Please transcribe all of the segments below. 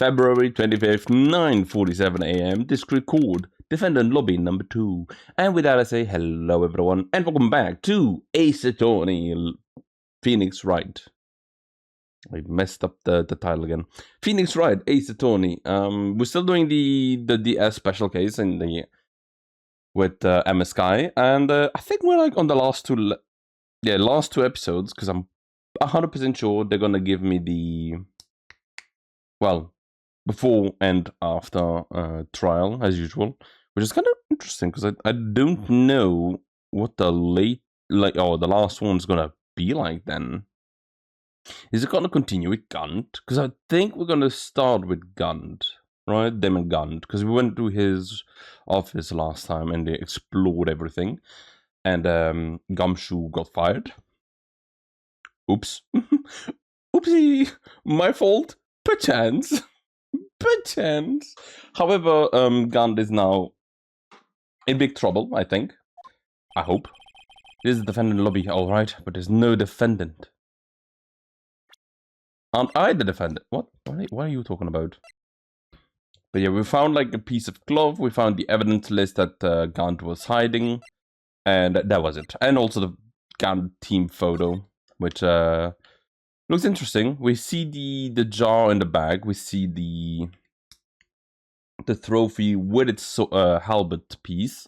February 25th, 9:47 a.m. Discreet Court, Defendant Lobby number 2. And with that I say hello everyone, and welcome back to Ace Attorney Pheonix Wright. I messed up the title again. Pheonix Wright, Ace Attorney. We're still doing the DS special case in the with Emma Sky, and I think we're like on the last two episodes, because I'm 100% sure they're gonna give me the, well, before and after trial as usual, which is kind of interesting because I don't know what the the last one's gonna be like then. Is it gonna continue with Gant? Because I think we're gonna start with Gant, right? Demon Gant, because we went to his office last time and they explored everything, and Gumshoe got fired. Oops. Oopsie, my fault. Perchance. Perchance. However, Gant is now in big trouble, I think. I hope. This is the defendant lobby, alright, but there's no defendant. Aren't I the defendant? What? What are you talking about? But yeah, we found like a piece of cloth, we found the evidence list that Gant was hiding, and that was it. And also the Gant team photo, which looks interesting. We see the jar in the bag, we see the trophy with its halberd piece,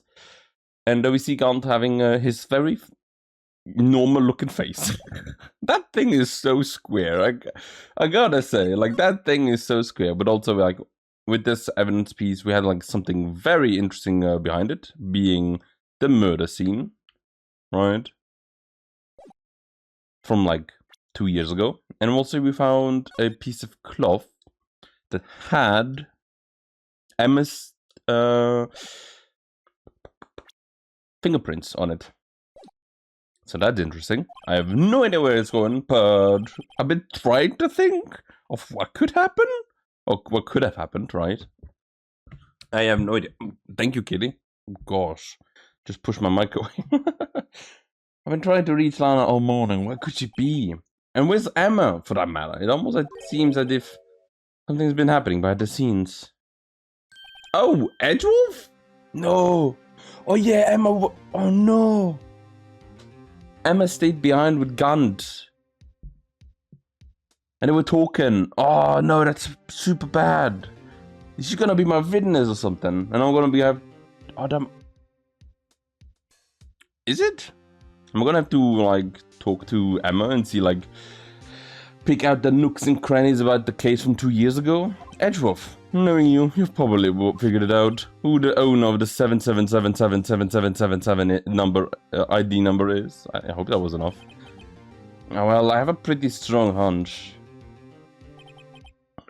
and we see Gant having his very normal looking face. That thing is so square. I gotta say, like, that thing is so square. But also, like, with this evidence piece, we had like something very interesting behind it, being the murder scene, right, from like 2 years ago. And also we found a piece of cloth that had Emma's fingerprints on it. So that's interesting. I have no idea where it's going, but I've been trying to think of what could happen, or what could have happened, right? I have no idea. Thank you, Kitty. Gosh, just push my mic away. I've been trying to reach Lana all morning. Where could she be? And where's Emma, for that matter? It almost seems as if something's been happening behind the scenes. Oh, Edgewolf? No. Oh yeah, Emma. Oh no. Emma stayed behind with Gant. And they were talking. Oh no, that's super bad. Is she gonna be my witness or something? And I'm gonna be oh damn. Is it? I'm gonna have to like talk to Emma and see, like, pick out the nooks and crannies about the case from 2 years ago. Edgeworth, knowing you've probably figured it out. Who the owner of the 7777777 number ID number is. I hope that was enough. Oh, well, I have a pretty strong hunch.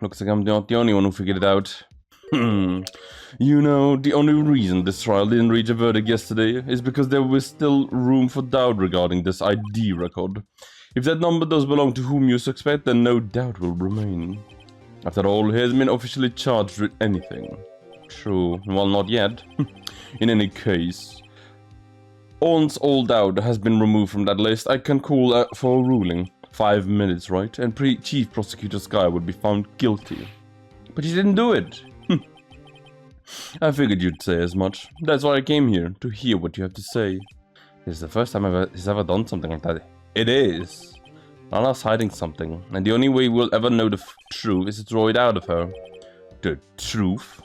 Looks like I'm not the only one who figured it out. You know, the only reason this trial didn't reach a verdict yesterday is because there was still room for doubt regarding this ID record. If that number does belong to whom you suspect, then no doubt will remain. After all, he hasn't been officially charged with anything. True, well, not yet. In any case, once all doubt has been removed from that list, I can call for a ruling. 5 minutes, right? And Chief Prosecutor Sky would be found guilty. But he didn't do it. I figured you'd say as much. That's why I came here, to hear what you have to say. This is the first time he's ever done something like that. It is. Lana's hiding something, and the only way we'll ever know the truth is to draw it out of her. The truth?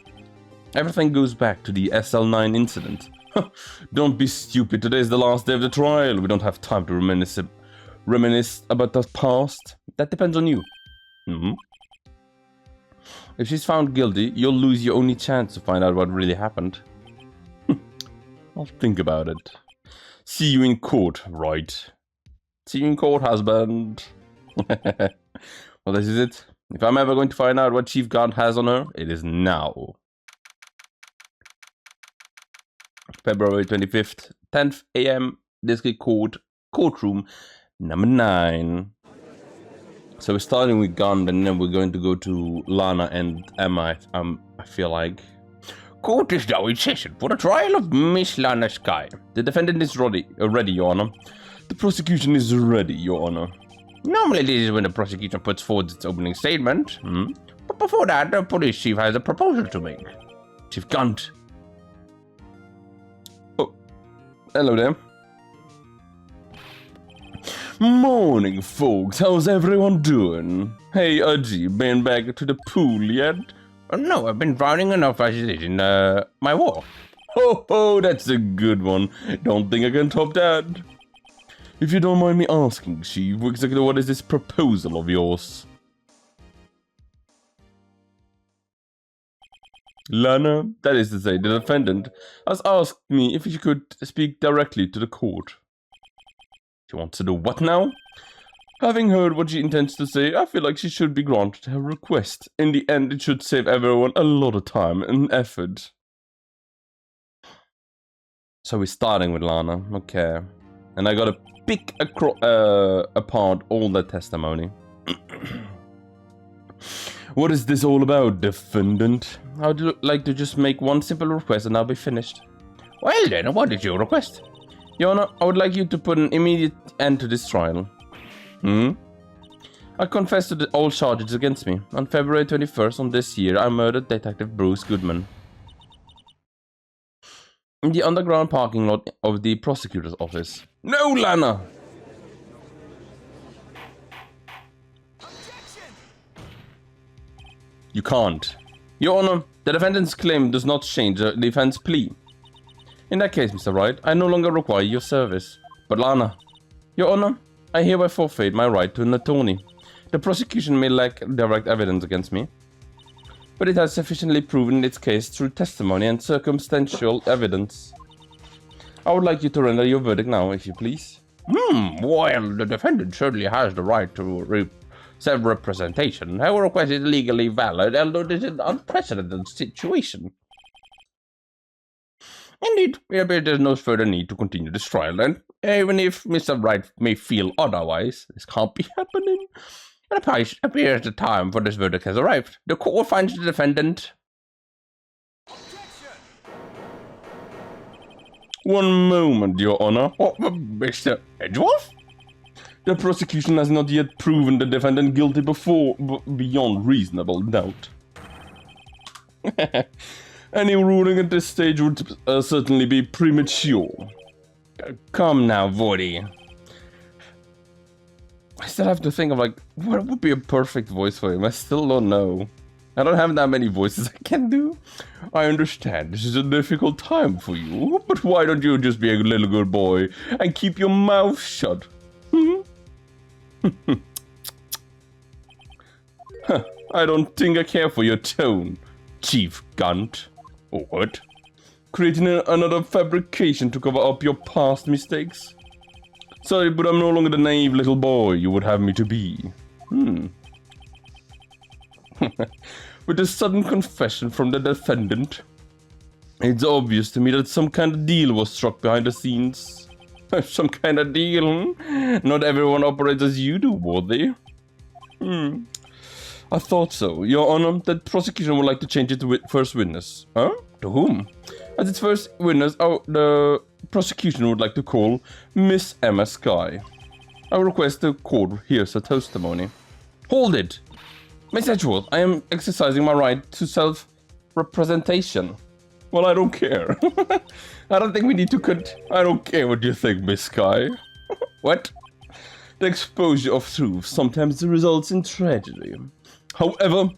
Everything goes back to the SL9 incident. Don't be stupid, today's the last day of the trial. We don't have time to reminisce about the past. That depends on you. If she's found guilty, you'll lose your only chance to find out what really happened. I'll think about it. See you in court, right? See you in court, husband. Well, this is it. If I'm ever going to find out what Chief Gant has on her, it is now. February 25th, 10th a.m. District Court, courtroom number 9. So we're starting with Gant, and then we're going to go to Lana and Emma, I feel like. Court is now in session for the trial of Miss Lana Sky. The defendant is ready, Your Honor. The prosecution is ready, Your Honor. Normally this is when the prosecution puts forward its opening statement. But before that, the police chief has a proposal to make. Chief Gant. Oh, hello there. Morning, folks. How's everyone doing? Hey, Udgy, been back to the pool yet? No, I've been drowning enough as it is in my walk. Ho, that's a good one. Don't think I can top that. If you don't mind me asking, Chief, exactly what is this proposal of yours? Lana, that is to say, the defendant, has asked me if she could speak directly to the court. She wants to do what now? Having heard what she intends to say, I feel like she should be granted her request. In the end, it should save everyone a lot of time and effort. So we're starting with Lana, okay. And I gotta pick apart all the testimony. What is this all about, defendant? I would like to just make one simple request and I'll be finished. Well then, what is your request? Your Honor, I would like you to put an immediate end to this trial. I confess to all charges against me. On February 21st on this year, I murdered Detective Bruce Goodman in the underground parking lot of the prosecutor's office. No, Lana! You can't. Your Honor, the defendant's claim does not change the defense plea. In that case, Mr. Wright, I no longer require your service. But Lana, Your Honor, I hereby forfeit my right to an attorney. The prosecution may lack direct evidence against me, but it has sufficiently proven its case through testimony and circumstantial evidence. I would like you to render your verdict now, if you please. Well, the defendant certainly has the right to self-representation. Her request is legally valid, although this is an unprecedented situation. Indeed, there's no further need to continue this trial, and even if Mr. Wright may feel otherwise, this can't be happening. It appears the time for this verdict has arrived. The court finds the defendant... One moment, Your Honor. Oh, Mr. Edgeworth? The prosecution has not yet proven the defendant guilty beyond reasonable doubt. Any ruling at this stage would certainly be premature. Come now, Vordy. I still have to think of, like, what would be a perfect voice for him. I still don't know. I don't have that many voices I can do. I understand this is a difficult time for you, but why don't you just be a little good boy and keep your mouth shut? I don't think I care for your tone, Chief Gant. Or what? Creating another fabrication to cover up your past mistakes? Sorry, but I'm no longer the naive little boy you would have me to be. With the sudden confession from the defendant, it's obvious to me that some kind of deal was struck behind the scenes. Some kind of deal? Not everyone operates as you do, would they? I thought so. Your Honor, the prosecution would like to change it to first witness. Huh? To whom? As its first witness, the prosecution would like to call Miss Emma Skye. I request the court hears her testimony. Hold it! Miss Edgeworth, I am exercising my right to self-representation. Well, I don't care. I don't think we need to I don't care what you think, Miss Skye. What? The exposure of truth sometimes results in tragedy. However,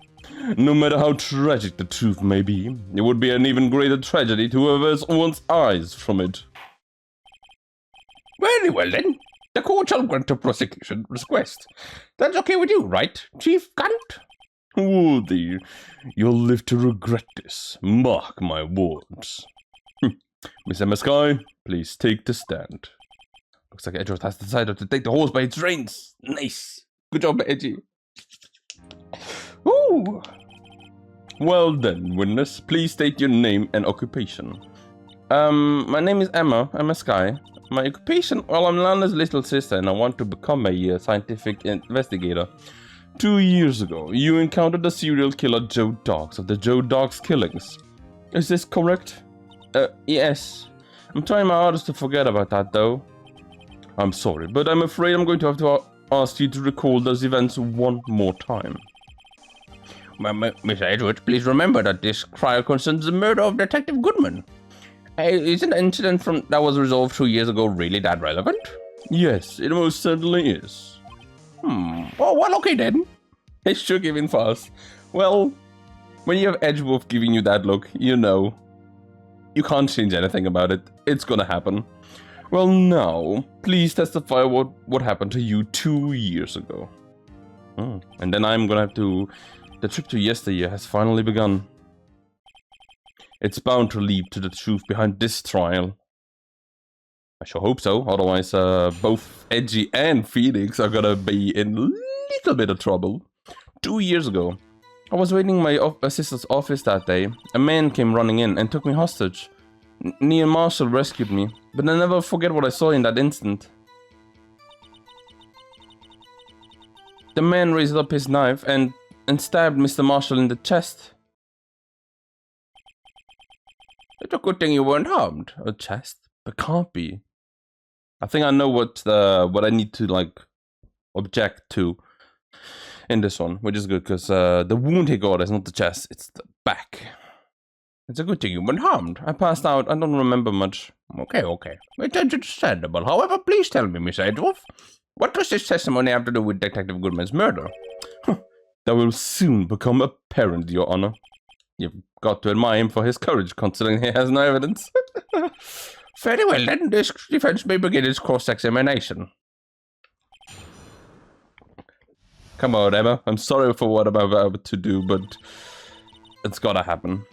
no matter how tragic the truth may be, it would be an even greater tragedy to avert one's eyes from it. Very well then. The court shall grant the prosecution request. That's okay with you, right, Chief Gant? Woody, you'll live to regret this. Mark my words. Miss Emma Skye, please take the stand. Looks like Edgeworth has decided to take the horse by its reins. Nice. Good job, Edgy. Ooh. Well then, witness, please state your name and occupation. My name is Emma Skye. My occupation, well, I'm Lana's little sister and I want to become a scientific investigator. 2 years ago, you encountered the serial killer Joe Dogs of the Joe Dogs killings. Is this correct? Yes. I'm trying my hardest to forget about that, though. I'm sorry, but I'm afraid I'm going to have to ask you to recall those events one more time. Miss Edwards, please remember that this trial concerns the murder of Detective Goodman. Is an incident that was resolved 2 years ago really that relevant? Yes, it most certainly is. Oh, well, okay then. He shook him in fast. Well, when you have Edgeworth giving you that look, you know. You can't change anything about it. It's gonna happen. Well, now, please testify what happened to you 2 years ago. And then I'm gonna have to... The trip to yesteryear has finally begun. It's bound to lead to the truth behind this trial. I sure hope so, otherwise both Edgy and Pheonix are gonna be in a little bit of trouble. 2 years ago, I was waiting in my sister's office that day. A man came running in and took me hostage. Neil Marshall rescued me, but I'll never forget what I saw in that instant. The man raised up his knife and stabbed Mr. Marshall in the chest. It's a good thing you weren't harmed. A chest? But can't be. I think I know what I need to like object to in this one, which is good because the wound he got is not the chest, it's the back. It's a good thing you weren't harmed. I passed out. I don't remember much. Okay. It's understandable. However, please tell me, Miss Edgeworth, what does this testimony have to do with Detective Goodman's murder? That will soon become apparent, Your Honor. You've got to admire him for his courage, considering he has no evidence. Very well, then. This defense may begin its cross-examination. Come on, Emma. I'm sorry for what I'm about to do, but it's gotta happen.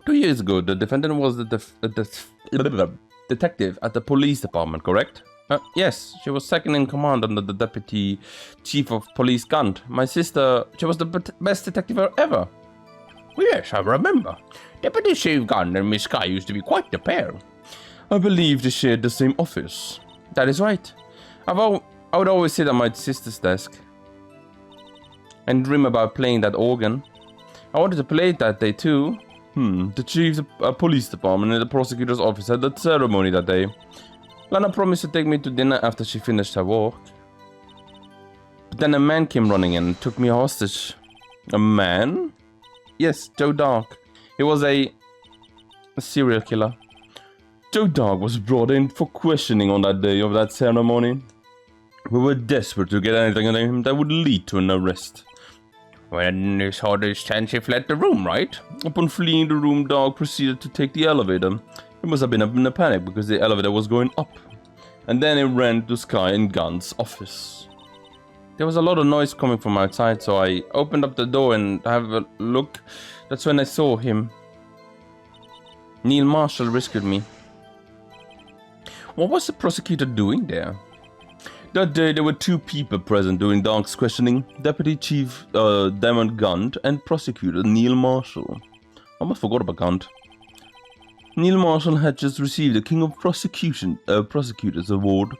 2 years ago, the defendant was the detective at the police department, correct? Yes, she was second in command under the Deputy Chief of Police Gant. My sister, she was the best detective ever. Yes, I remember. Deputy Chief Gant and Miss Sky used to be quite the pair. I believe they shared the same office. That is right. I would always sit at my sister's desk and dream about playing that organ. I wanted to play it that day too. The chief's police department and the prosecutor's office had that ceremony that day. Lana promised to take me to dinner after she finished her work. But then a man came running in and took me hostage. A man? Yes, Joe Dark. He was a serial killer. Joe Dark was brought in for questioning on that day of that ceremony. We were desperate to get anything on him that would lead to an arrest. When he saw this chance, he fled the room, right? Upon fleeing the room, Dark proceeded to take the elevator. He must have been up in a panic because the elevator was going up. And then he ran to Sky and Gant's office. There was a lot of noise coming from outside, so I opened up the door and have a look. That's when I saw him. Neil Marshall rescued me. What was the prosecutor doing there? That day there were two people present during Dark's questioning. Deputy Chief Damon Gant and Prosecutor Neil Marshall. I almost forgot about Gant. Neil Marshall had just received the King of Prosecutors Award.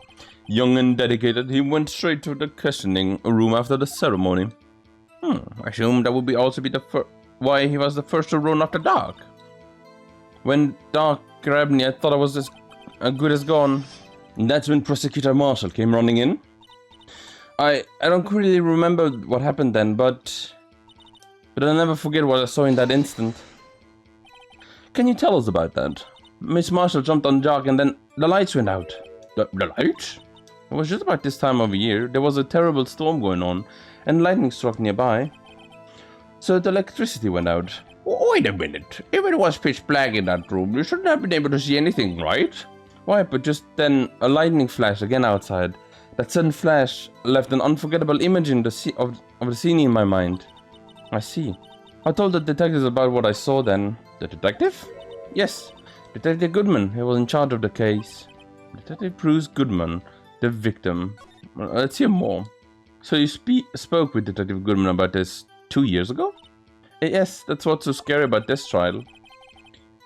Young and dedicated, he went straight to the questioning room after the ceremony. I assume that would also be why he was the first to run after Dark. When Dark grabbed me, I thought I was as good as gone. And that's when Prosecutor Marshall came running in. I don't really remember what happened then, but I'll never forget what I saw in that instant. Can you tell us about that? Miss Marshall jumped on Dark and then the lights went out. The lights? It was just about this time of year. There was a terrible storm going on and lightning struck nearby. So the electricity went out. Wait a minute. If it was pitch black in that room, you shouldn't have been able to see anything, right? Why, but just then a lightning flash again outside. That sudden flash left an unforgettable image of the scene in my mind. I see. I told the detectives about what I saw then. The detective? Yes, Detective Goodman. He was in charge of the case. Detective Bruce Goodman, the victim. Let's hear more. So you spoke with Detective Goodman about this 2 years ago? Yes, that's what's so scary about this trial.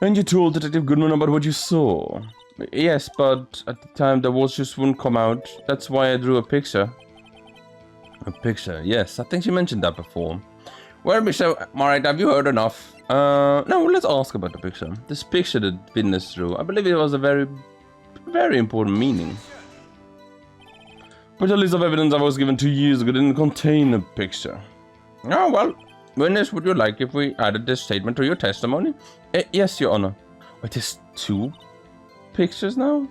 And you told Detective Goodman about what you saw? Yes, but at the time the words just wouldn't come out. That's why I drew a picture. A picture, yes. I think she mentioned that before. Well, Mr. Alright, have you heard enough? No, let's ask about the picture. This picture that witness drew, I believe it was a very, very important meaning. But the list of evidence I was given 2 years ago didn't contain a picture. Oh, well, witness, would you like if we added this statement to your testimony? Yes, Your Honor. Wait, there's 2 pictures now?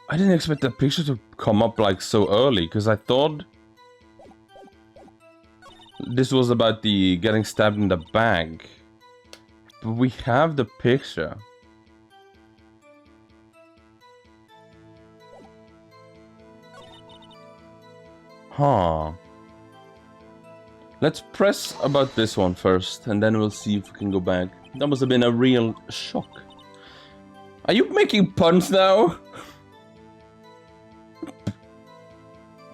I didn't expect the picture to come up like so early, because I thought this was about the getting stabbed in the back. But we have the picture. Huh. Let's press about this one first, and then we'll see if we can go back. That must have been a real shock. Are you making puns now?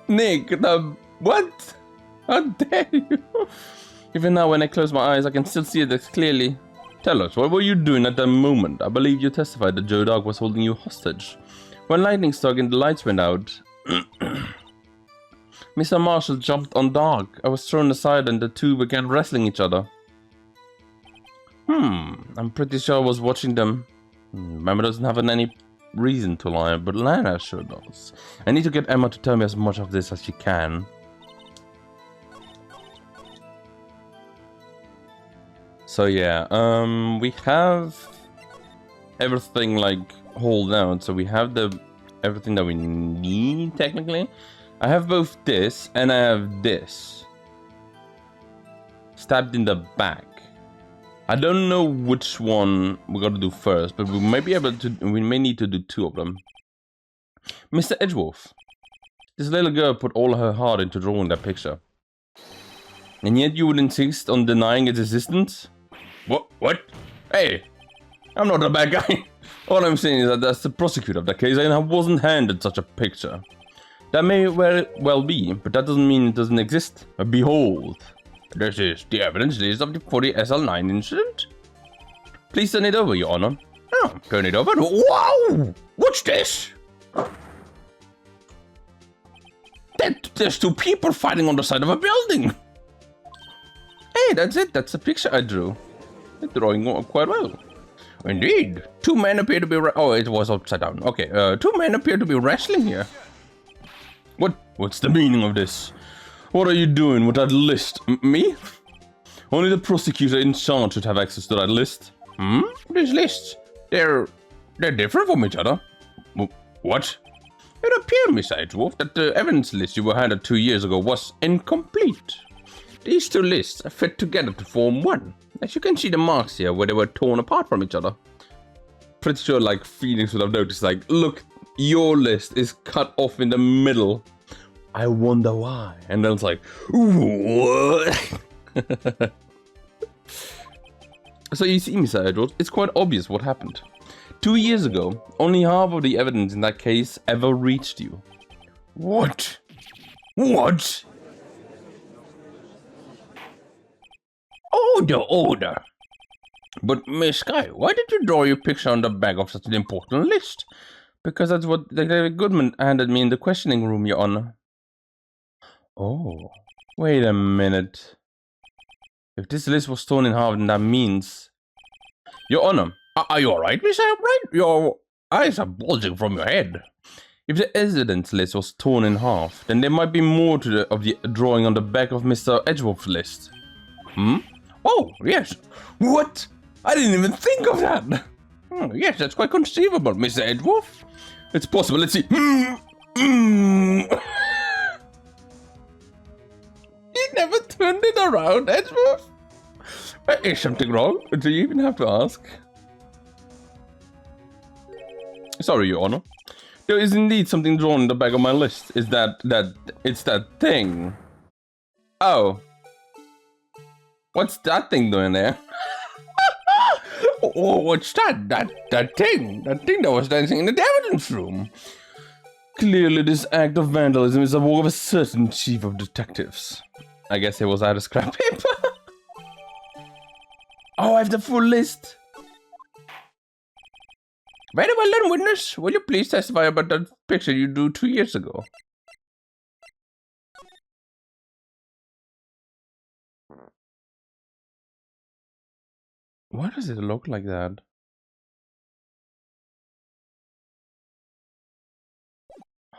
Nick, what? How dare you? Even now when I close my eyes, I can still see it clearly. Tell us, what were you doing at that moment? I believe you testified that Joe Dog was holding you hostage. When lightning struck and the lights went out, Mr. Marshall jumped on Dog. I was thrown aside and the two began wrestling each other. I'm pretty sure I was watching them. Emma doesn't have any reason to lie, but Lana sure does. I need to get Emma to tell me as much of this as she can. So yeah, we have everything like hold down. So we have everything that we need technically. I have both this and I have this. Stabbed in the back. I don't know which one we gotta do first, but we may be able to. We may need to do 2 of them. Mr. Edgeworth, this little girl put all her heart into drawing that picture, and yet you would insist on denying its existence. What? Hey, I'm not a bad guy. All I'm saying is that that's the prosecutor of that case, and I wasn't handed such a picture. That may well be, but that doesn't mean it doesn't exist. Behold, this is the evidence list of the 40 SL9 incident. Please turn it over, Your Honor. Oh, turn it over. Wow! What's this? There's 2 people fighting on the side of a building. Hey, that's it. That's the picture I drew. The drawing quite well. Indeed. 2 men appear to be... Oh, it was upside down. Okay, 2 men appear to be wrestling here. What's the meaning of this? What are you doing with that list? Me? Only the prosecutor in charge should have access to that list. These lists, they're different from each other. What? It appeared, Mr. Edgeworth, that the evidence list you were handed 2 years ago was incomplete. These 2 lists are fit together to form one. As you can see the marks here where they were torn apart from each other. Pretty sure like Pheonix would have noticed like, look, your list is cut off in the middle. I wonder why. And then it's like, what? So you see, Mr. Edgeworth, it's quite obvious what happened. 2 years ago, only half of the evidence in that case ever reached you. What? What? Order. But, Miss Sky, why did you draw your picture on the back of such an important list? Because that's what Detective Goodman handed me in the questioning room, Your Honor. Oh, wait a minute. If this list was torn in half, then that means... Your Honor, are you alright, Miss Wright? Your eyes are bulging from your head. If the evidence list was torn in half, then there might be more to the drawing on the back of Mr. Edgeworth's list. Oh, yes. What? I didn't even think of that. Yes, that's quite conceivable, Mr. Edgeworth. It's possible. Let's see. He never turned it around, Edgeworth. Is something wrong? Do you even have to ask? Sorry, Your Honor. There is indeed something drawn in the back of my list. It's that thing. Oh. What's that thing doing there? Oh, what's that? That thing? That thing that was dancing in the evidence room. Clearly, this act of vandalism is the work of a certain chief of detectives. I guess it was out of scrap paper. Oh, I have the full list. Very well done, witness. Will you please testify about that picture you drew 2 years ago? Why does it look like that?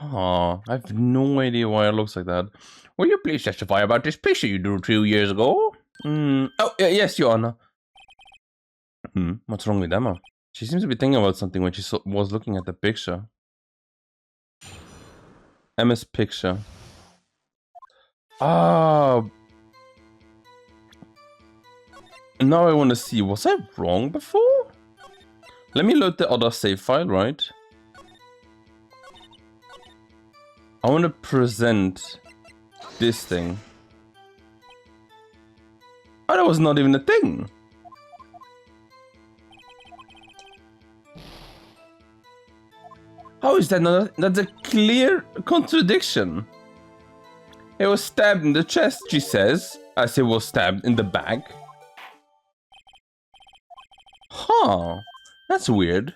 I have no idea why it looks like that. Will you please testify about this picture you drew 2 years ago? Oh, yes, Your Honor. What's wrong with Emma? She seems to be thinking about something when she was looking at the picture. Emma's picture. Ah. Now I want to see, was I wrong before? Let me load the other save file, right? I want to present this thing. Oh, that was not even a thing. How is that not? That's a clear contradiction. He was stabbed in the chest, she says, as he was stabbed in the back. Huh. That's weird.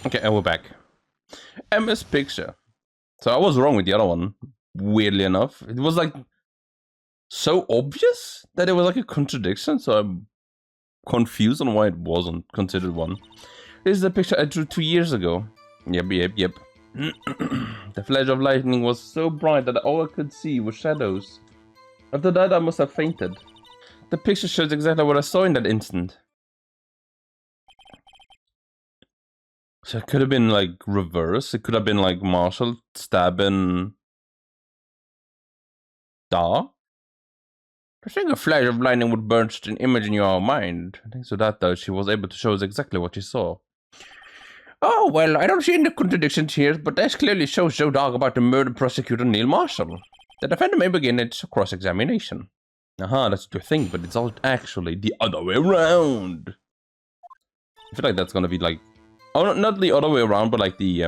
Okay, and we're back. Emma's picture. So I was wrong with the other one, weirdly enough. It was like so obvious that it was like a contradiction, so I'm confused on why it wasn't considered one. This is a picture I drew 2 years ago. Yep. The flash of lightning was so bright that all I could see was shadows. After that, I must have fainted. The picture shows exactly what I saw in that instant. So it could have been like reverse. It could have been like Marshall stabbing Da. I think a flash of lightning would burst an image in your mind. I think so that though she was able to show us exactly what she saw. Oh, well, I don't see any contradictions here, but this clearly shows Joe Dog about the murder prosecutor Neil Marshall. The defendant may begin its cross-examination. Aha, that's your thing, but it's all actually the other way around. I feel like that's gonna be like... Oh, not the other way around, but like the...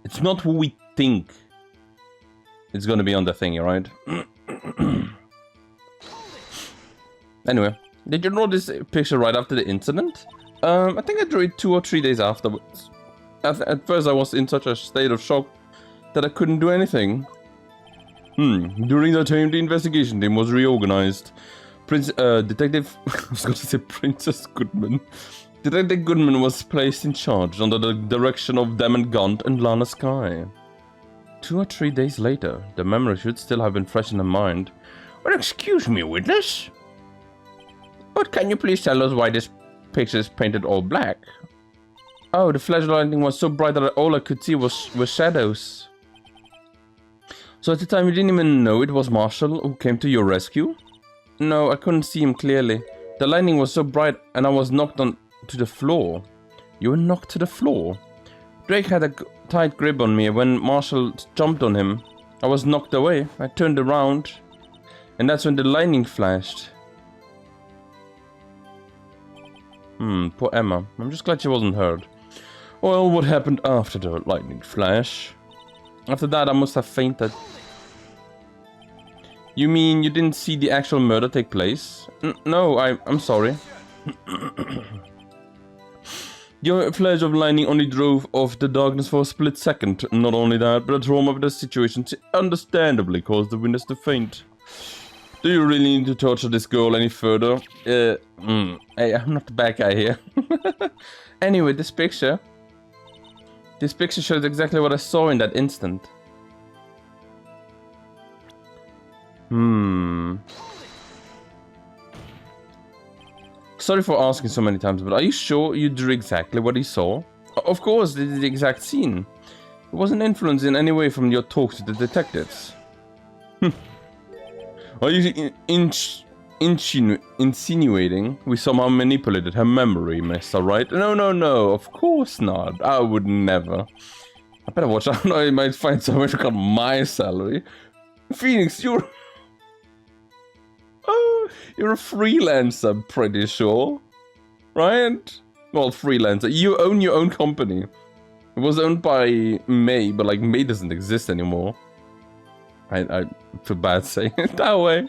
It's not who we think it's gonna be on the thing, right? Anyway, did you draw this picture right after the incident? I think I drew it 2 or 3 days afterwards. At first I was in such a state of shock that I couldn't do anything. During that time the investigation team was reorganized. Detective... I was going to say Princess Goodman. Detective Goodman was placed in charge under the direction of Damon Gant and Lana Sky. 2 or 3 days later, the memory should still have been fresh in her mind. Well, excuse me, witness? But can you please tell us why this picture is painted all black? Oh, the flash of lightning was so bright that all I could see was shadows. So at the time you didn't even know it was Marshall who came to your rescue? No, I couldn't see him clearly. The lightning was so bright and I was knocked on to the floor. You were knocked to the floor? Drake had a tight grip on me when Marshall jumped on him. I was knocked away. I turned around and that's when the lightning flashed. Poor Emma. I'm just glad she wasn't hurt. Well, what happened after the lightning flash? After that, I must have fainted. You mean you didn't see the actual murder take place? No, I'm sorry. Your flash of lightning only drove off the darkness for a split second. Not only that, but the trauma of the situation understandably caused the witness to faint. Do you really need to torture this girl any further? Hey, I'm not the bad guy here. Anyway, this picture shows exactly what I saw in that instant. Sorry for asking so many times, but are you sure you drew exactly what you saw? Of course, this is the exact scene. It wasn't influenced in any way from your talk to the detectives. Are you insinuating we somehow manipulated her memory, Mr. Wright? No, of course not. I would never. I better watch out, I might find someone to cut my salary. Pheonix, you're a freelancer, I'm pretty sure. Right? Well, freelancer. You own your own company. It was owned by May, but like May doesn't exist anymore. I feel bad saying it that way.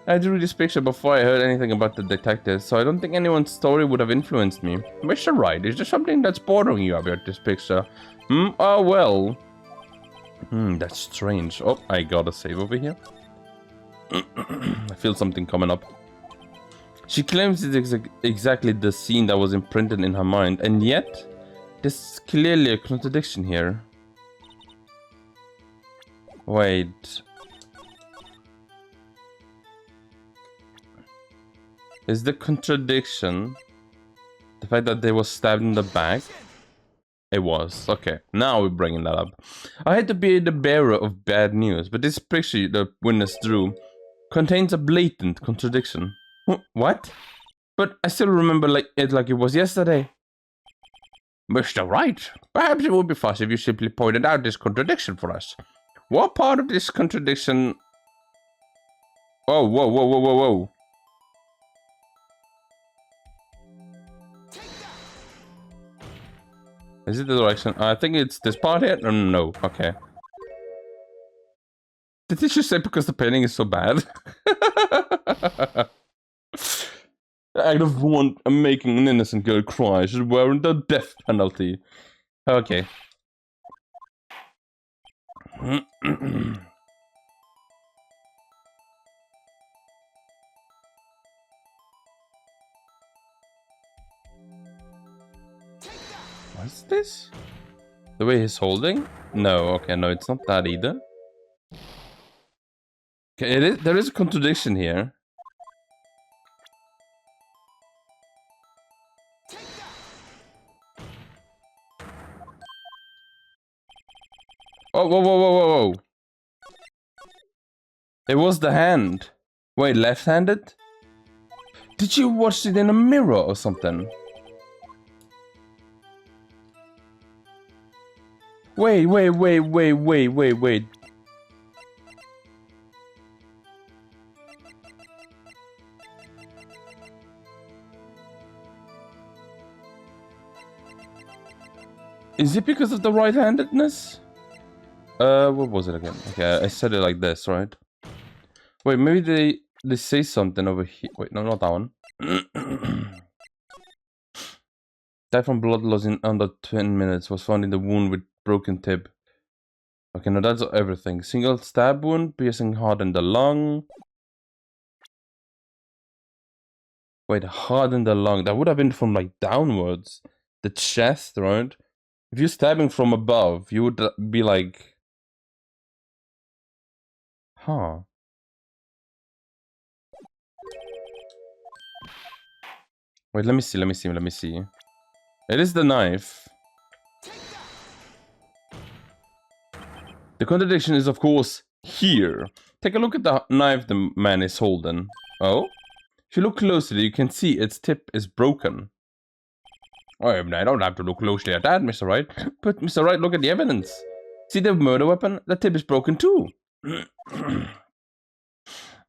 I drew this picture before I heard anything about the detectives, so I don't think anyone's story would have influenced me. Mr. Wright, is there something that's bothering you about this picture? Oh well. That's strange. Oh, I got a save over here. I feel something coming up. She claims it's exactly the scene that was imprinted in her mind, and yet There's clearly a contradiction here. Wait. Is the contradiction the fact that they were stabbed in the back? It was. Okay, now we're bringing that up. I hate to be the bearer of bad news, but this picture the witness drew contains a blatant contradiction. What? But I still remember it like it was yesterday. Mr. Wright, perhaps it would be fast if you simply pointed out this contradiction for us. What part of this contradiction... Oh, whoa, whoa, whoa, whoa, whoa. Is it the direction? I think it's this part here? No, okay. Did you just say because the painting is so bad? The act of making an innocent girl cry should warrant the death penalty. Okay. What's this? The way he's holding? No, okay, no, it's not that either. Okay, there is a contradiction here. Oh, whoa, whoa, whoa, whoa, whoa. It was the hand. Wait, left-handed? Did you watch it in a mirror or something? Wait. Is it because of the right-handedness? What was it again? Okay, I said it like this, right? Wait, maybe they say something over here. Wait, no, not that one. Died from blood loss in under 10 minutes. Was found in the wound with broken tip. Okay, no, that's everything. Single stab wound, piercing hard in the lung. Wait, hard in the lung. That would have been from like downwards. The chest, right? If you're stabbing from above, you would be like... Huh. Wait, let me see. It is the knife. The contradiction is, of course, here. Take a look at the knife the man is holding. Oh? If you look closely, you can see its tip is broken. Oh, I don't have to look closely at that, Mr. Wright. But, Mr. Wright, look at the evidence. See the murder weapon? The tip is broken too.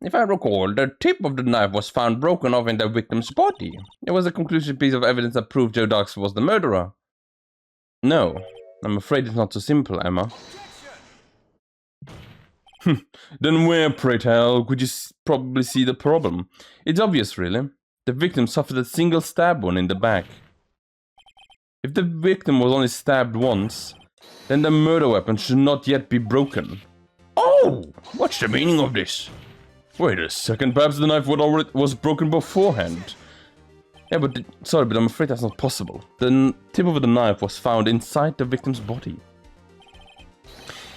If I recall, the tip of the knife was found broken off in the victim's body. It was a conclusive piece of evidence that proved Joe Dux was the murderer. No, I'm afraid it's not so simple, Emma. Then where, pray tell, could you probably see the problem? It's obvious, really. The victim suffered a single stab wound in the back. If the victim was only stabbed once, then the murder weapon should not yet be broken. Oh, what's the meaning of this? Wait a second, perhaps the knife was broken beforehand. Yeah, but sorry, but I'm afraid that's not possible. The tip of the knife was found inside the victim's body.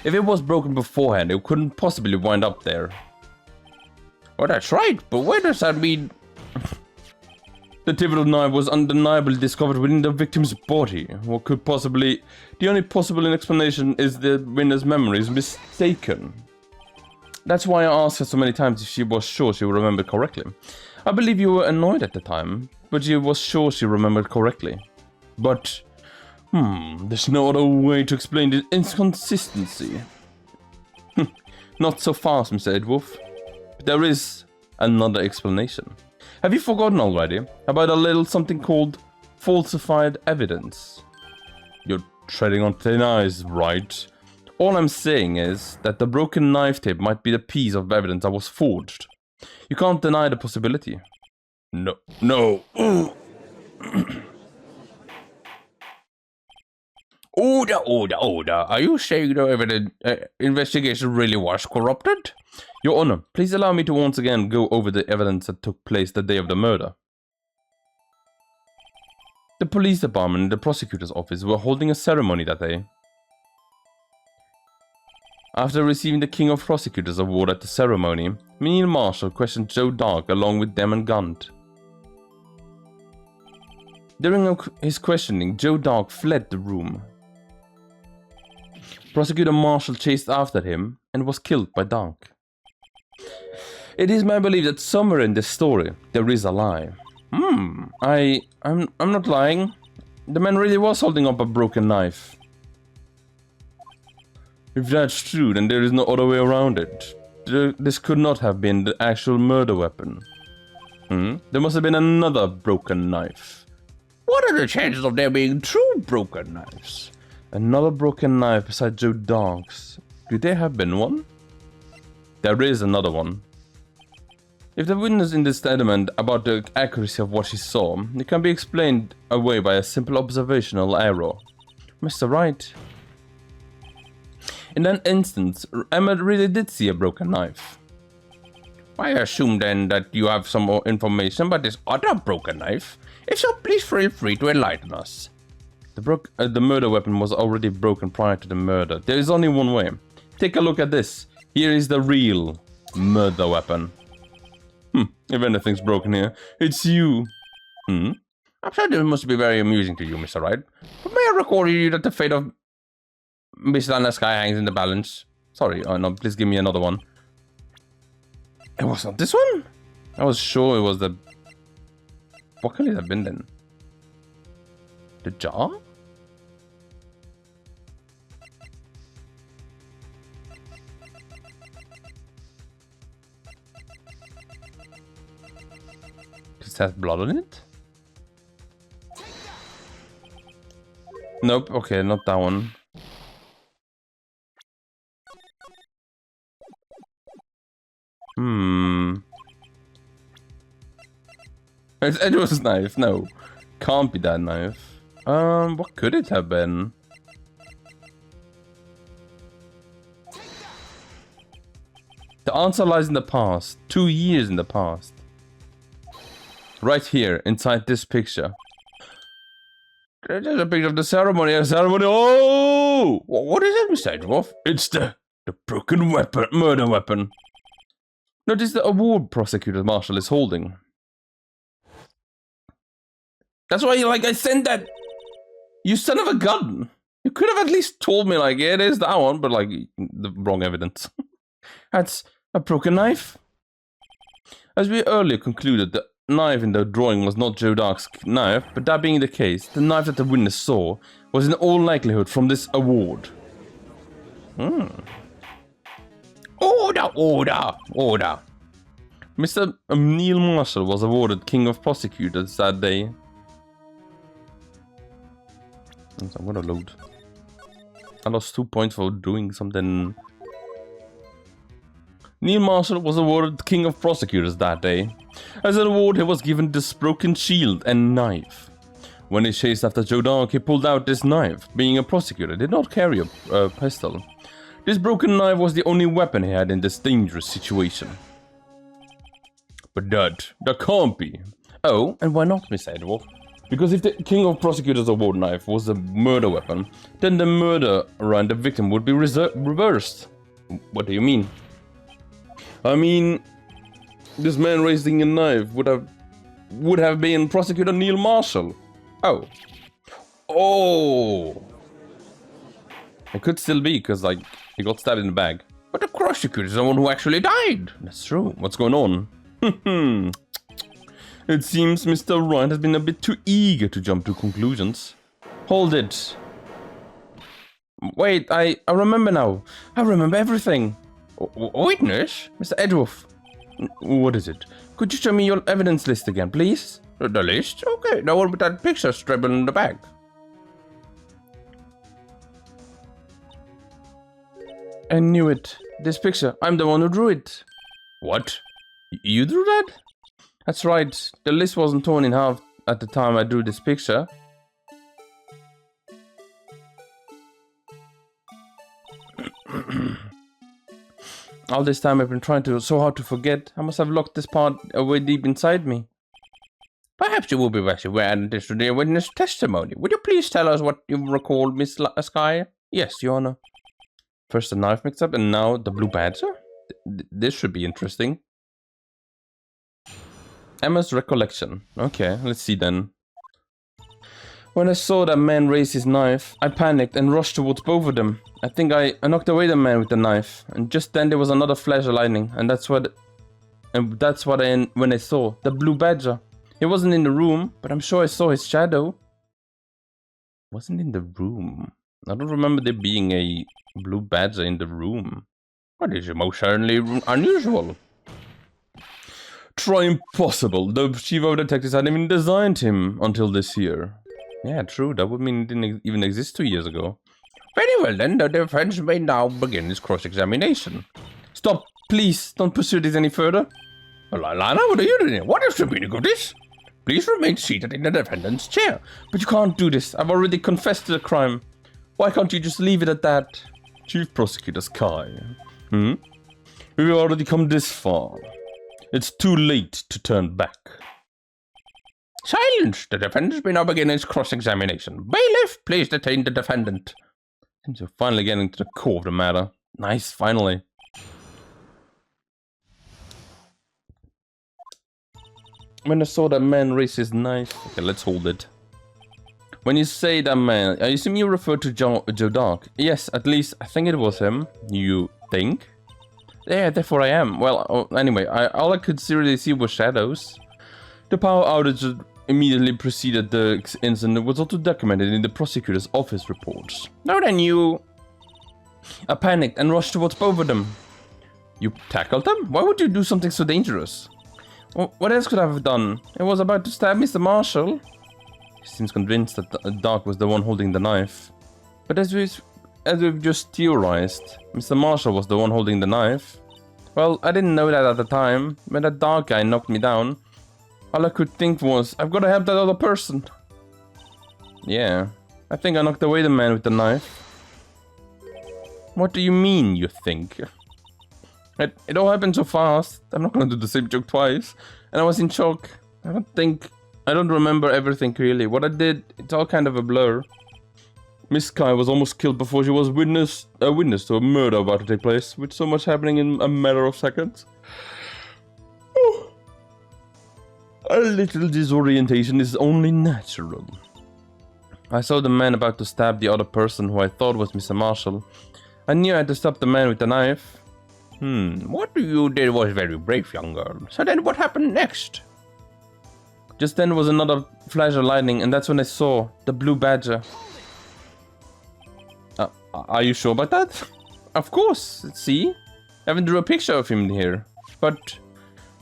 If it was broken beforehand, it couldn't possibly wind up there. Well, that's right, but where does that mean? The tip of the knife was undeniably discovered within the victim's body. What could possibly... The only possible explanation is the winner's memory is mistaken. That's why I asked her so many times if she was sure she would remember correctly. I believe you were annoyed at the time, but she was sure she remembered correctly. But, there's no other way to explain the inconsistency. Not so fast, Mr. Edwolf. But there is another explanation. Have you forgotten already about a little something called falsified evidence? You're treading on thin ice, right? All I'm saying is that the broken knife tip might be the piece of evidence that was forged. You can't deny the possibility. No. Order. Are you saying the investigation really was corrupted? Your Honor, please allow me to once again go over the evidence that took place the day of the murder. The police department and the prosecutor's office were holding a ceremony that day. After receiving the King of Prosecutors award at the ceremony, Neil Marshall questioned Joe Dark along with Damon Gant. During his questioning, Joe Dark fled the room. Prosecutor Marshall chased after him and was killed by Dark. It is my belief that somewhere in this story there is a lie. I'm not lying. The man really was holding up a broken knife. If that's true, then there is no other way around it. This could not have been the actual murder weapon. There must have been another broken knife. What are the chances of there being two broken knives? Another broken knife beside Joe Dark's. Could there have been one? There is another one. If the witness in this statement about the accuracy of what she saw, it can be explained away by a simple observational error. Mr. Wright. In that instance, Emma really did see a broken knife. I assume then that you have some more information about this other broken knife. If so, please feel free to enlighten us. The murder weapon was already broken prior to the murder. There is only one way. Take a look at this. Here is the real murder weapon. If anything's broken here, it's you. I'm sure this must be very amusing to you, Mr. Wright. But may I recall you that the fate of Miss Lana Sky hangs in the balance? Sorry, no, please give me another one. It was not this one? I was sure it was the... What could it have been then? The jar? Does it have blood on it? Nope, okay, not that one. It's Edward's knife. No, can't be that knife. What could it have been? The answer lies in the past. 2 years in the past. Right here, inside this picture. There's a picture of the ceremony. A ceremony. Oh! What is it, Mr. Edgeworth? It's the broken weapon, murder weapon. Notice the award Prosecutor Marshall is holding. That's why, I sent that. You son of a gun. You could have at least told me, yeah, it is that one, but, the wrong evidence. That's a broken knife. As we earlier concluded, the knife in the drawing was not Joe Dark's knife, but that being the case, the knife that the witness saw was in all likelihood from this award. Order! Mr. Neil Marshall was awarded King of Prosecutors that day. I'm gonna load. I lost 2 points for doing something. Neil Marshall was awarded King of Prosecutors that day. As an award, he was given this broken shield and knife. When he chased after Joe Dark, he pulled out this knife. Being a prosecutor, he did not carry a pistol. This broken knife was the only weapon he had in this dangerous situation. But that can't be. Oh, and why not, Miss Edgeworth? Because if the King of Prosecutors award knife was a murder weapon, then the murder around the victim would be reversed. What do you mean? I mean, this man raising a knife would have been Prosecutor Neil Marshall. Oh. It could still be, because, he got stabbed in the back. But the prosecutor is the one who actually died. That's true. What's going on? It seems Mr. Wright has been a bit too eager to jump to conclusions. Hold it. Wait, I remember now. I remember everything. Witness? Mr. Edgeworth. What is it? Could you show me your evidence list again, please? The list? Okay, now what with that picture scribbled in the back? I knew it. This picture, I'm the one who drew it. What? You drew that? That's right. The list wasn't torn in half at the time I drew this picture. All this time I've been trying so hard to forget. I must have locked this part away deep inside me. Perhaps you will be better when this today witness testimony. Would you please tell us what you recalled, Miss Sky? Yes, Your Honor. First the knife mix-up, and now the blue badger? This should be interesting. Emma's recollection. Okay, let's see then. When I saw that man raise his knife, I panicked and rushed towards both of them. I think I knocked away the man with the knife, and just then there was another flash of lightning, and that's what when I saw the blue badger. He wasn't in the room, but I'm sure I saw his shadow. Wasn't in the room. I don't remember there being a blue badger in the room. What is most certainly unusual. Try impossible. The chief of detectives hadn't even designed him until this year. Yeah, true. That would mean it didn't even exist 2 years ago. Very well then, the defense may now begin its cross-examination. Stop, please. Don't pursue this any further. Lana, what are you doing? What is the meaning of this? Please remain seated in the defendant's chair. But you can't do this. I've already confessed to the crime. Why can't you just leave it at that? Chief Prosecutor Sky. We've already come this far. It's too late to turn back. Silence! The defendant may now begin its cross-examination. Bailiff, please detain the defendant. Seems you're finally getting to the core of the matter. Nice, finally. When I saw that man raise his knife... Okay, let's hold it. When you say that man, I assume you refer to Joe Dark. Yes, at least I think it was him. You think? Yeah, therefore I am. Well, anyway, all I could seriously see was shadows. The power outage that immediately preceded the incident was also documented in the prosecutor's office reports. Now then, I panicked and rushed towards both of them. You tackled them? Why would you do something so dangerous? What else could I have done? I was about to stab Mr. Marshall. He seems convinced that Dark was the one holding the knife. But as we've just theorized, Mr. Marshall was the one holding the knife. Well, I didn't know that at the time. When that Dark guy knocked me down, all I could think was, I've got to help that other person. Yeah, I think I knocked away the man with the knife. What do you mean, you think? It all happened so fast. I'm not gonna do the same joke twice. And I was in shock. I don't remember everything clearly. What I did, it's all kind of a blur. Miss Sky was almost killed before she was a witness to a murder about to take place, with so much happening in a matter of seconds. A little disorientation is only natural. I saw the man about to stab the other person who I thought was Mr. Marshall. I knew I had to stop the man with the knife. What you did was very brave, young girl. So then what happened next? Just then was another flash of lightning, and that's when I saw the blue badger. Are you sure about that? Of course, see? I haven't drew a picture of him here. But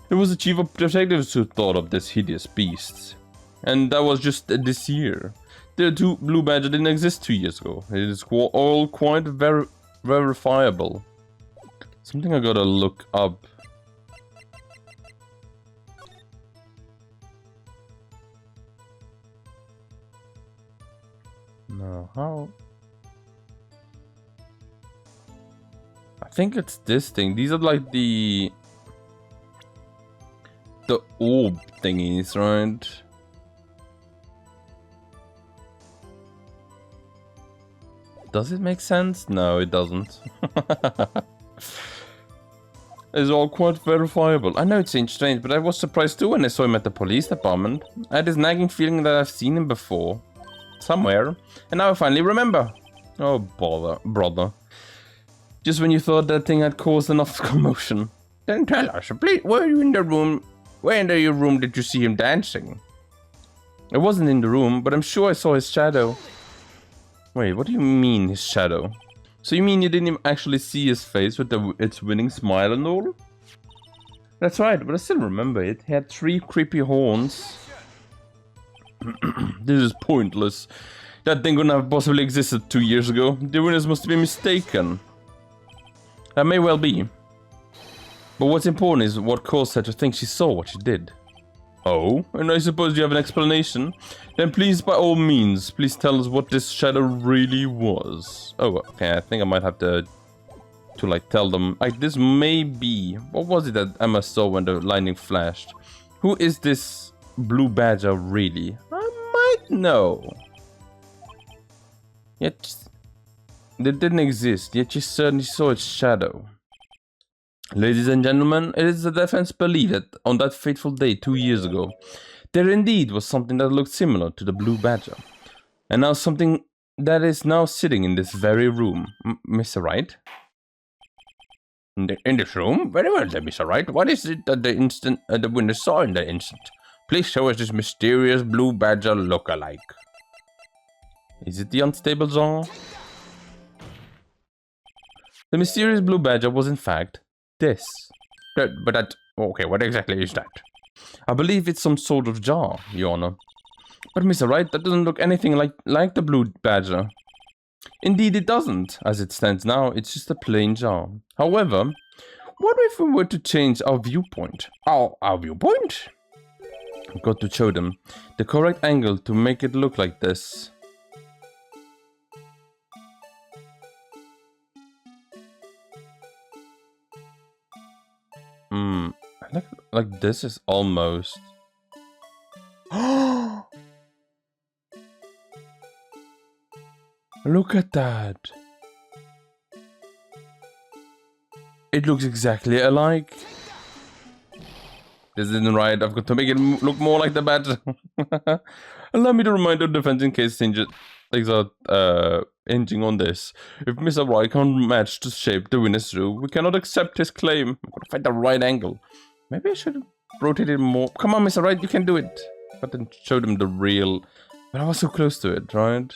it was the chief of detectives who thought of this hideous beast. And that was just this year. The two blue badger didn't exist 2 years ago. It is all quite verifiable. Something I gotta look up. No, how? I think it's this thing. These are like the orb thingies, right? Does it make sense? No, it doesn't. It's all quite verifiable. I know it seems strange, but I was surprised too when I saw him at the police department. I had this nagging feeling that I've seen him before. Somewhere. And now I finally remember. Oh, bother, brother. Just when you thought that thing had caused enough commotion. Then tell us, please, were you in the room? Where in your room did you see him dancing? I wasn't in the room, but I'm sure I saw his shadow. Wait, what do you mean, his shadow? So you mean you didn't even actually see his face with its winning smile and all? That's right, but I still remember it. He had 3 creepy horns. This is pointless. That thing couldn't have possibly existed 2 years ago. The witness must be mistaken. That may well be. But what's important is what caused her to think she saw what she did. Oh, and I suppose you have an explanation? Then please, by all means, please tell us what this shadow really was. Oh, okay, I think I might have to like tell them. Like, this may be... What was it that Emma saw when the lightning flashed? Who is this blue badger really? I might know. Yet they didn't exist, yet she certainly saw its shadow. Ladies and gentlemen, it is the defense belief that on that fateful day 2 years ago, there indeed was something that looked similar to the blue badger. And now something that is now sitting in this very room. Mr. Wright? In this room? Very well then, Mr. Wright. What is it that the witness saw in the instant? Please show us this mysterious blue badger look-alike. Is it the unstable jaw? The mysterious blue badger was in fact this. Okay, what exactly is that? I believe it's some sort of jar, Your Honor. But Mr. Wright, that doesn't look anything like the blue badger. Indeed it doesn't. As it stands now, it's just a plain jar. However, what if we were to change our viewpoint? Our viewpoint? I've got to show them the correct angle to make it look like this. Like this is almost... Look at that! It looks exactly alike. This isn't right. I've got to make it look more like the badger. Allow me to remind the defense in case things are hinging on this. If Mr. Wright can't match the shape the witness drew, we cannot accept his claim. I've got to find the right angle. Maybe I should rotate it more. Come on, Mr. Wright, you can do it. But then show them the real... But I was so close to it, right?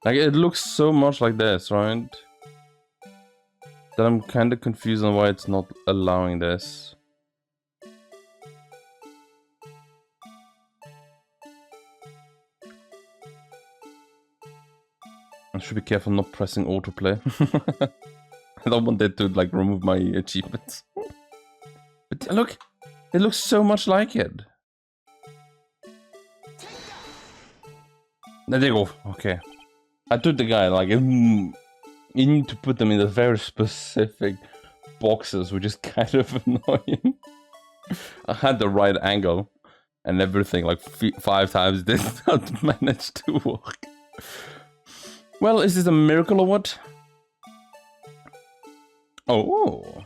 Like, it looks so much like this, right? That I'm kind of confused on why it's not allowing this. I should be careful not pressing autoplay. I don't want that to, like, remove my achievements. But look, it looks so much like it. There you go, okay. I told the guy, like, you need to put them in the very specific boxes, which is kind of annoying. I had the right angle and everything, like 5 times, did not manage to work. Well, is this a miracle or what? Oh,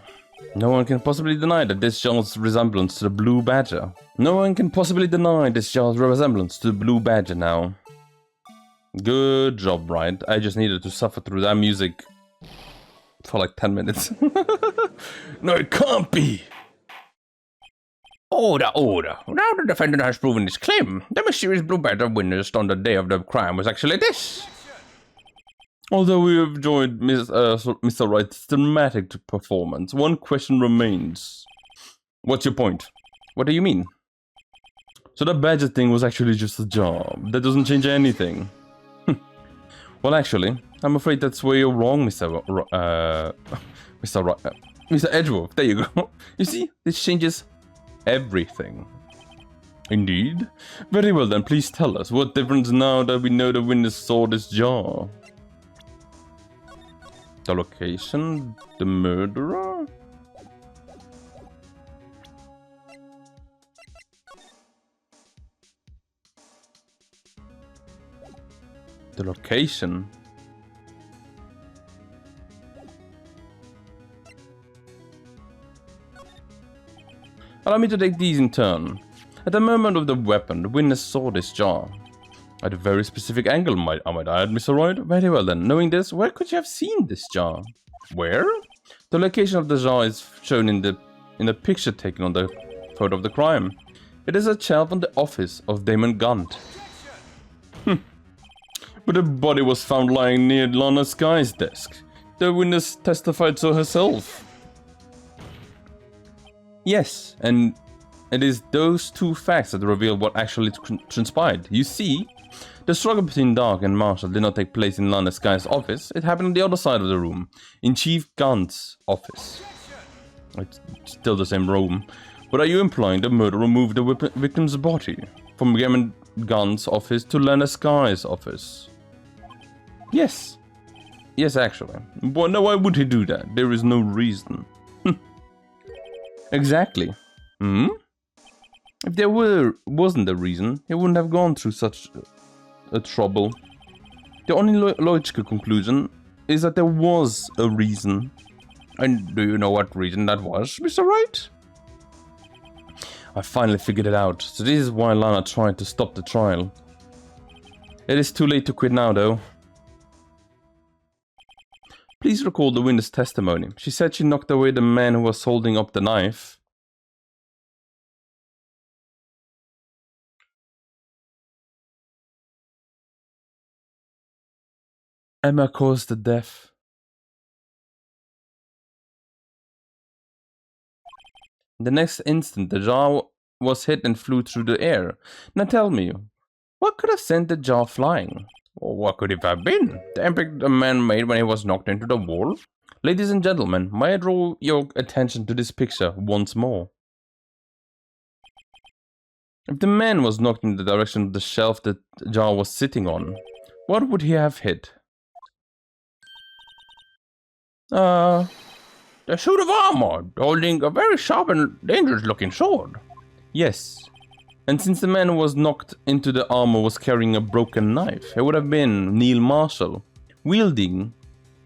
no one can possibly deny that this jar's resemblance to the blue badger. No one can possibly deny this jar's resemblance to the blue badger now. Good job, Wright. I just needed to suffer through that music for like 10 minutes. No, it can't be! Order, order. Now the defendant has proven his claim. The mysterious blue badger witnessed on the day of the crime was actually this. Although we have enjoyed Mr. Wright's dramatic performance, one question remains. What's your point? What do you mean? So that badger thing was actually just a job. That doesn't change anything. Well, actually, I'm afraid that's where you're wrong, Mr. Edgeworth. There you go. You see, this changes everything. Indeed. Very well then, please tell us, what difference now that we know the witness saw this jar? The location? The murderer? The location? Allow me to take these in turn. At the moment of the weapon, the witness saw this jar. At a very specific angle, I might add, Mr. Wright. Very well then. Knowing this, where could you have seen this jar? Where? The location of the jar is shown in the picture taken on the photo of the crime. It is a shelf on the office of Damon Gant. But the body was found lying near Lana Sky's desk. The witness testified so herself. Yes, and it is those two facts that reveal what actually transpired. You see, the struggle between Dark and Marshall did not take place in Lana Sky's office. It happened on the other side of the room, in Chief Gant's office. It's still the same room. But are you implying the murderer moved the victim's body from Gant's office to Lana Sky's office? Yes. Yes, actually. But no, why would he do that? There is no reason. Exactly. Hmm? If there wasn't a reason, he wouldn't have gone through such a trouble. The only logical conclusion is that there was a reason. And do you know what reason that was, Mr. Wright? I finally figured it out. So this is why Lana tried to stop the trial. It is too late to quit now, though. Please recall the witness testimony. She said she knocked away the man who was holding up the knife. Emma caused the death. The next instant, the jar was hit and flew through the air. Now tell me, what could have sent the jar flying? Or what could it have been? The impact the man made when he was knocked into the wall? Ladies and gentlemen, may I draw your attention to this picture once more? If the man was knocked in the direction of the shelf that the jar was sitting on, what would he have hit? The suit of armor, holding a very sharp and dangerous looking sword. Yes. And since the man who was knocked into the armor was carrying a broken knife, it would have been Neil Marshall, wielding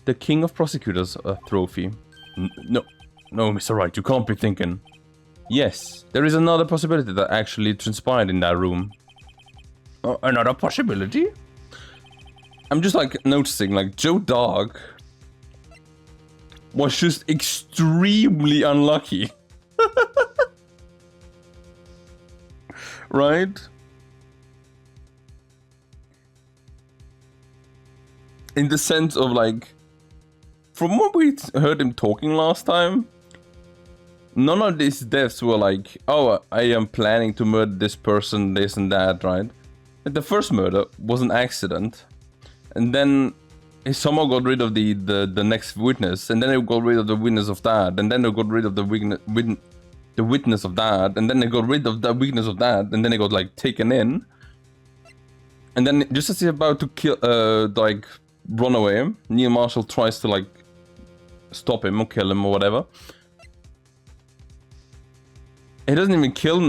the King of Prosecutors trophy. No, Mr. Wright, you can't be thinking. Yes, there is another possibility that actually transpired in that room. Another possibility? I'm just like noticing, like Joe Dog was just extremely unlucky. Right? In the sense of like, from what we heard him talking last time, none of these deaths were like, oh, I am planning to murder this person, this and that, right? The first murder was an accident, and then he somehow got rid of the next witness, and then they got rid of the witness of that, and then they got rid of the witness of that, and then they got rid of the witness of that, and then they got like taken in, and then just as he's about to kill, like run away, Neil Marshall tries to like stop him or kill him or whatever. He doesn't even kill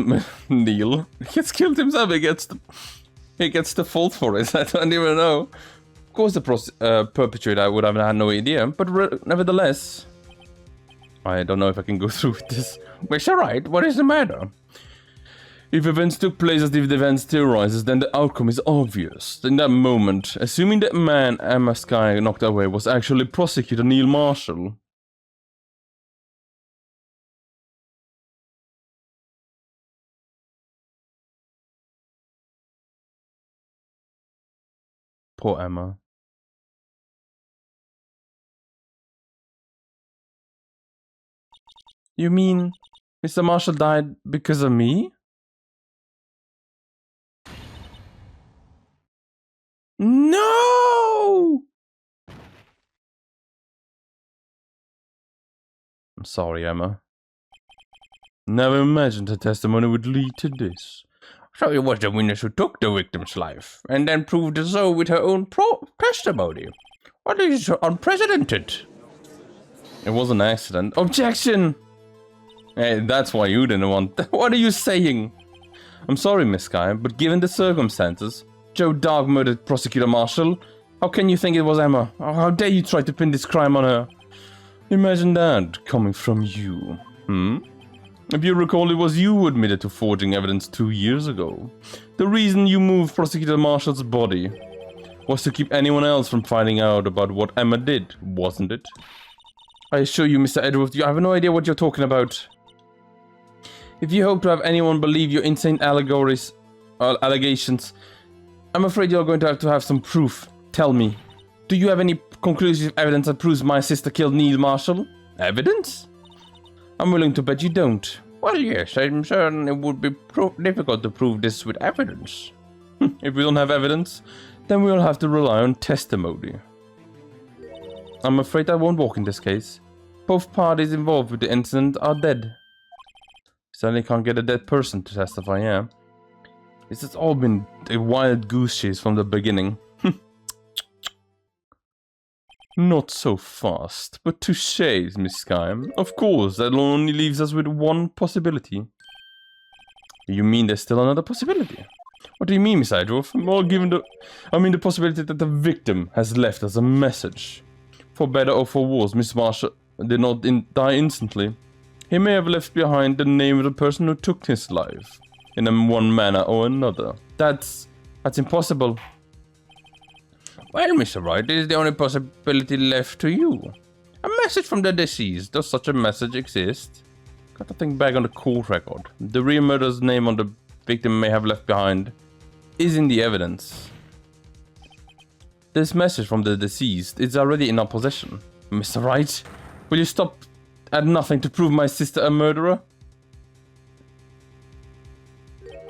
Neil. He gets killed himself. He gets the fault for it. I don't even know. Of course, the perpetrator I would have had no idea, but nevertheless, I don't know if I can go through with this. Mr. Wright, what is the matter? If events took place as if the events theorizes, then the outcome is obvious. In that moment, assuming that man Emma Sky knocked away was actually prosecutor Neil Marshall. Poor Emma. You mean Mr. Marshall died because of me? No! I'm sorry, Emma. Never imagined her testimony would lead to this. So it was the witness who took the victim's life, and then proved so with her own testimony. What is unprecedented? It was an accident. Objection! Hey, that's why you didn't want that. What are you saying? I'm sorry, Miss Sky, but given the circumstances, Joe Dog murdered Prosecutor Marshall. How can you think it was Emma? How dare you try to pin this crime on her? Imagine that coming from you. If you recall, it was you who admitted to forging evidence 2 years ago. The reason you moved Prosecutor Marshall's body was to keep anyone else from finding out about what Emma did, wasn't it? I assure you, Mr. Edwards, you have no idea what you're talking about. If you hope to have anyone believe your insane allegations, I'm afraid you're going to have some proof. Tell me, do you have any conclusive evidence that proves my sister killed Neil Marshall? Evidence? I'm willing to bet you don't. Well, yes, I'm certain it would be difficult to prove this with evidence. If we don't have evidence, then we'll have to rely on testimony. I'm afraid I won't walk in this case. Both parties involved with the incident are dead. Certainly can't get a dead person to testify, yeah. This has all been a wild goose chase from the beginning. Not so fast, but touché, Miss Sky. Of course, that only leaves us with one possibility. You mean there's still another possibility? What do you mean, Miss Idorf? Well, I mean the possibility that the victim has left us a message. For better or for worse, Miss Marshall did not die instantly. He may have left behind the name of the person who took his life, in one manner or another. That's impossible. Well, Mr. Wright, it is the only possibility left to you. A message from the deceased. Does such a message exist? Got to think back on the court record. The real murderer's name on the victim may have left behind is in the evidence. This message from the deceased is already in our possession. Mr. Wright, will you stop at nothing to prove my sister a murderer?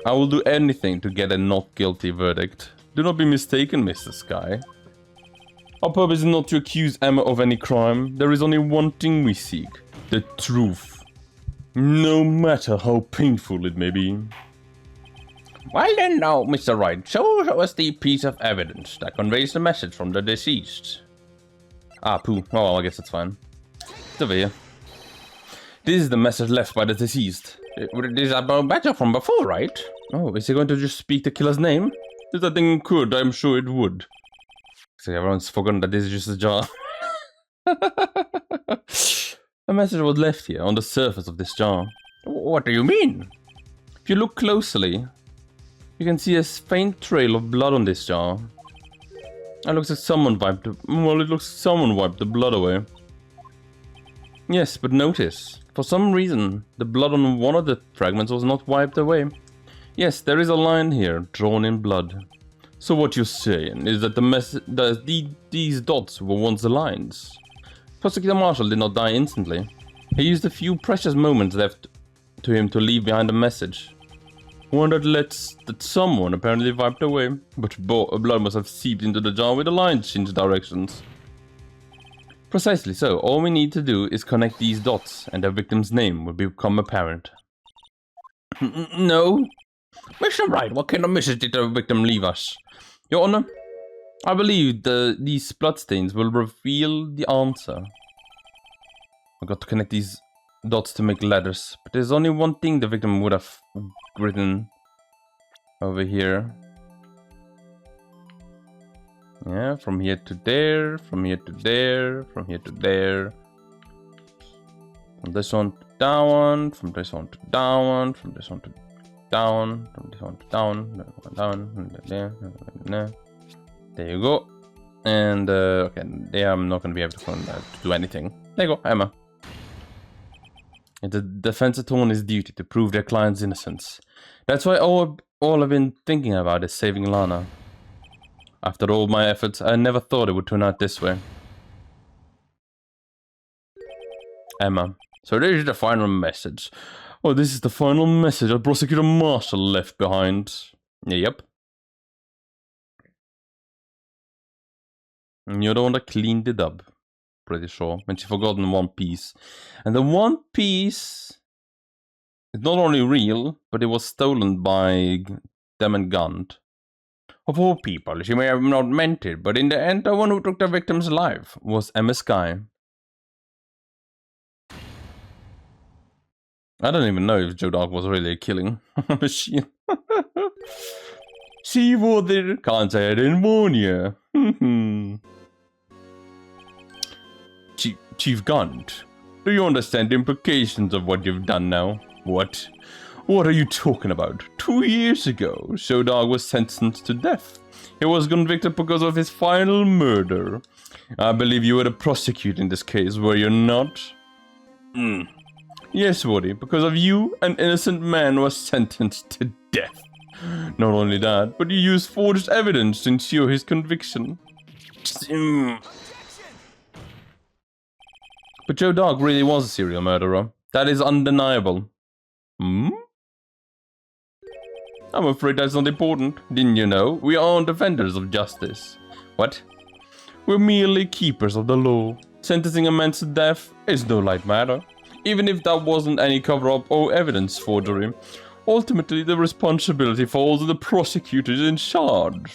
I will do anything to get a not guilty verdict. Do not be mistaken, Mr. Sky. Our purpose is not to accuse Emma of any crime. There is only one thing we seek. The truth. No matter how painful it may be. Well then now, Mr. Wright, show us the piece of evidence that conveys the message from the deceased. Ah, poo. Oh, well, I guess that's fine. It's over here. This is the message left by the deceased. This is a badger from before, right? Oh, is he going to just speak the killer's name? If that thing could, I'm sure it would. So everyone's forgotten that this is just a jar. A message was left here on the surface of this jar. What do you mean? If you look closely, you can see a faint trail of blood on this jar. It looks like someone wiped the blood away. Yes, but notice, for some reason, the blood on one of the fragments was not wiped away. Yes, there is a line here, drawn in blood. So what you're saying is that these dots were once the lines. Prosecutor Marshall did not die instantly. He used a few precious moments left to him to leave behind a message. One that someone apparently wiped away, but blood must have seeped into the jar with the lines changed directions. Precisely so. All we need to do is connect these dots, and the victim's name will become apparent. No. Mr. Wright, what kind of message did the victim leave us? Your Honor, I believe these bloodstains will reveal the answer. I've got to connect these dots to make letters, but there's only one thing the victim would have written over here. Yeah, from here to there, from here to there, from here to there. From this one to down, from this one to down, from this one to down, from this one to down, there you go. And okay, there I'm not gonna be able to do anything. There you go, Emma. The defense attorney is duty to prove their client's innocence. That's why all I've been thinking about is saving Lana. After all my efforts, I never thought it would turn out this way. Emma. So this is the final message. Oh, this is the final message that Prosecutor Marshall left behind. Yep. You're the one that cleaned it up. Pretty sure. And she forgotten one piece. And the one piece is not only real, but it was stolen by Demon Gant. Of all people, she may have not meant it, but in the end, the one who took the victim's life was Emma Sky. I don't even know if Joe Dog was really a killing machine. See what they can't say I didn't warn you. Chief Gant, do you understand the implications of what you've done now? What? What are you talking about? 2 years ago, Joe Dog was sentenced to death. He was convicted because of his final murder. I believe you were the prosecutor in this case, were you not? Yes, Woody, because of you, an innocent man was sentenced to death. Not only that, but you used forged evidence to ensure his conviction. But Joe Dog really was a serial murderer. That is undeniable. Hmm? I'm afraid that's not important. Didn't you know? We aren't defenders of justice. What? We're merely keepers of the law. Sentencing a man to death is no light matter. Even if that wasn't any cover-up or evidence forgery. Ultimately, the responsibility falls on the prosecutors in charge.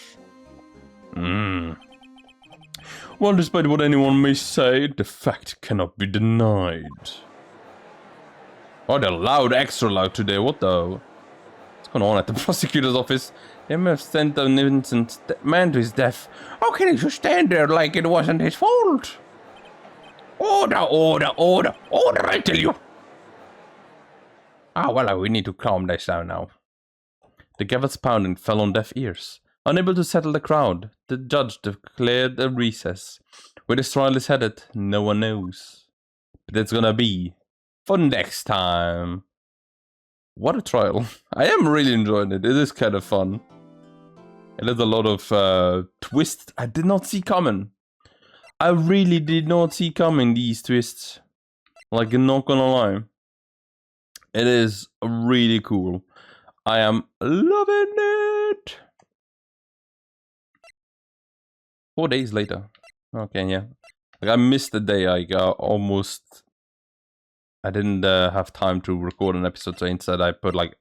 Well, despite what anyone may say, the fact cannot be denied. Oh, they're loud, extra loud today, what the... What's going on at the prosecutor's office? They must have sent an innocent man to his death. How can he just stand there like it wasn't his fault? Order, order, order, order, I tell you! Ah, well, we need to calm this down now. The gavel's pounding fell on deaf ears. Unable to settle the crowd, the judge declared a recess. Where this trial is headed, no one knows. But it's gonna be for next time. What a trial. I am really enjoying it. It is kind of fun. It has a lot of twists I did not see coming. I really did not see coming these twists. Like, I'm not gonna lie. It is really cool. I am loving it. 4 days later. Okay, yeah. Like, I missed the day. I got almost... I didn't have time to record an episode, so instead I put, like,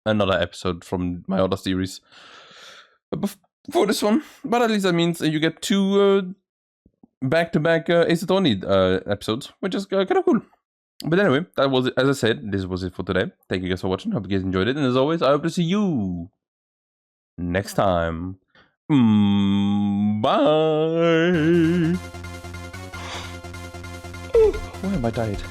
another episode from my other series for this one. But at least that means you get 2 back-to-back Ace Attorney episodes, which is kind of cool. But anyway, that was it. As I said, this was it for today. Thank you guys for watching. Hope you guys enjoyed it. And as always, I hope to see you next time. Bye. Why am I tired?